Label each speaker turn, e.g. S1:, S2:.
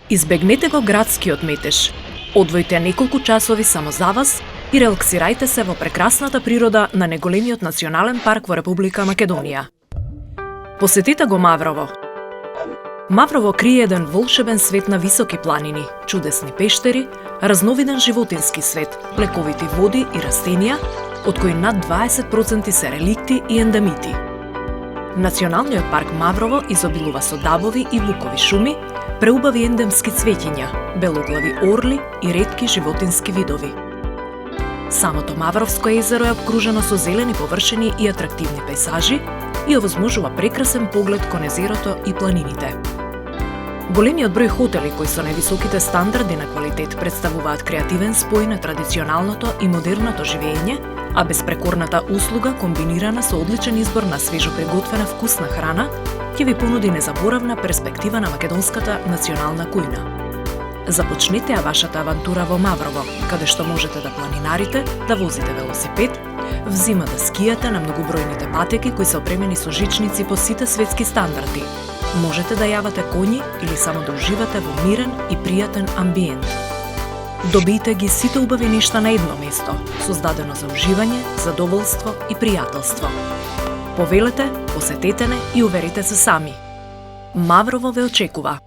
S1: Избегнете го градскиот метеж. Одвојте неколку часови само за вас и релаксирајте се во прекрасната природа на неголемиот национален парк во Република Македонија. Посетете го Маврово. Маврово крие еден волшебен свет на високи планини, чудесни пештери, разновиден животински свет, лековити води и растенија, од кои над 20% се реликти и ендемити. Националниот парк Маврово изобилува со дабови и лукови шуми, преубави ендемски цвеќиња, белоглави орли и ретки животински видови. Самото Мавровско езеро е обкружено со зелени површини и атрактивни пејзажи и овозможува прекрасен поглед кон езерото и планините. Големиот број хотели кои со највисоките стандарди на квалитет представуваат креативен спој на традиционалното и модерното живење, а безпрекорната услуга комбинирана со одличен избор на свежо приготвена вкусна храна ќе ви понуди незаборавна перспектива на македонската национална кујна. Започнете ја вашата авантура во Маврово, каде што можете да планинарите, да возите велосипед, взима да скијате на многобројните патеки кои се опремени со жичници по сите светски стандарди. Можете да јавате коњи или само да уживате во мирен и пријатен амбиент. Добијте ги сите убави нешта на едно место, создадено за уживање, задоволство и пријателство. Повелете, посетете не и уверите се сами. Маврово ве очекува.